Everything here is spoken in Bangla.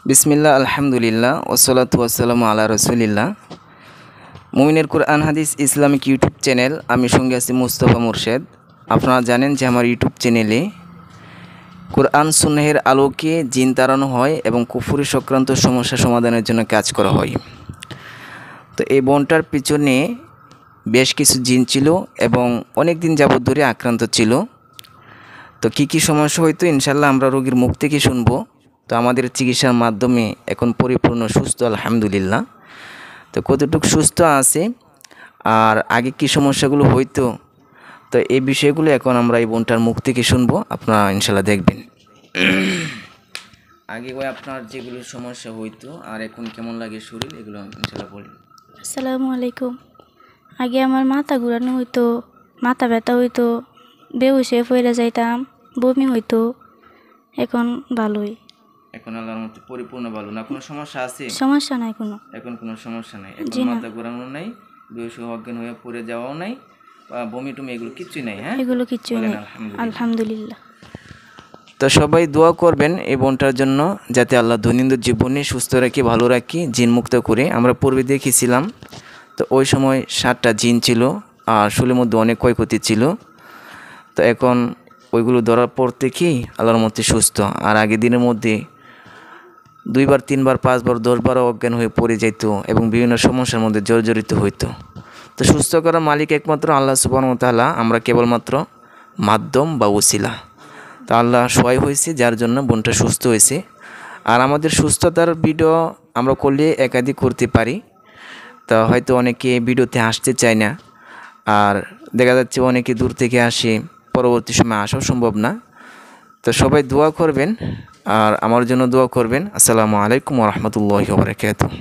বিসমিল্লাহ আলহামদুলিল্লাহ ওসলাতু ওয়াসসালামু আলা রসুলিল্লাহ। মুমিনের কুরআন হাদিস ইসলামিক ইউটিউব চ্যানেল, আমি সঙ্গে আছি মুস্তফা মুর্শেদ। আপনারা জানেন যে আমার ইউটিউব চ্যানেলে কুরআন সুন্নাহের আলোকে জিন তাড়ানো হয় এবং কুফরি সংক্রান্ত সমস্যা সমাধানের জন্য কাজ করা হয়। তো এই বোনটার পিছনে বেশ কিছু জিন ছিল এবং অনেক দিন যাবত ধরে আক্রান্ত ছিল। তো কী সমস্যা হইতো ইনশাল্লাহ আমরা রোগীর মুখ থেকে শুনবো। তো আমাদের চিকিৎসার মাধ্যমে এখন পরিপূর্ণ সুস্থ আলহামদুলিল্লাহ। তো কতটুকু সুস্থ আছে আর আগে কী সমস্যাগুলো হইতো, তো এই বিষয়গুলো এখন আমরা এই বোনটার মুখ থেকে শুনবো, আপনারা ইনশাল্লাহ দেখবেন। আগে ওই আপনার যেগুলো সমস্যা হইতো আর এখন কেমন লাগে শরীর, এগুলো ইনশাল্লাহ বলি। আসসালামু আলাইকুম। আগে আমার মাথা ঘুরানো হইতো, মাথা ব্যথা হইতো, বেহুশ হয়ে পড়ে যাইতাম, বমি হইতো। এখন ভালোই, এখন আল্লাহর মধ্যে পরিপূর্ণ ভালো। না কোনো সমস্যা আছে? সমস্যা নাই কোনো। এখন কোনো সমস্যা নাই, এখন জি না, মাথা ঘোরানো নাই, বেহুশ হয়ে অজ্ঞান হয়ে পড়ে যাওয়াও নাই, বা বমি টমি এগুলো কিচ্ছুই নাই। হ্যাঁ, এগুলো কিচ্ছুই বলেন নেই, আলহামদুলিল্লাহ। আলহামদুলিল্লাহ। তো সবাই দোয়া করবেন এই বোনটার জন্য, যাতে আল্লাহ দৈনন্দিন জীবনে সুস্থ রাখি, ভালো রাখি, জিন মুক্ত করে। আমরা পূর্বে দেখেছিলাম, তো ওই সময় 7টা জিন ছিল আর শরীরের মধ্যে অনেক ক্ষয়ক্ষতি ছিল। তো এখন ওইগুলো ধরার পর থেকেই আল্লাহর মধ্যে সুস্থ। আর আগের দিনের মধ্যে 2বার 3বার 5বার 10বারও অজ্ঞান হয়ে পড়ে যেত এবং বিভিন্ন সমস্যার মধ্যে জর্জরিত হইতো। তো সুস্থ করার মালিক একমাত্র আল্লাহ সুবহানাহু ওয়া তাআলা, আমরা কেবলমাত্র মাধ্যম বা ওসিলা। তো আল্লাহ সহায় হয়েছে, যার জন্য বোনটা সুস্থ হয়েছে। আর আমাদের সুস্থতার ভিডিও আমরা করলে একাধিক করতে পারি। তা হয়তো অনেকে ভিডিওতে আসতে চায় না, আর দেখা যাচ্ছে অনেকে দূর থেকে আসে, পরবর্তী সময় আসাও সম্ভব না। তো সবাই দোয়া করবেন আর আমার জন্য দোয়া করবেন। আসসালামু আলাইকুম ওয়া রাহমাতুল্লাহি ওয়া বারাকাতুহু।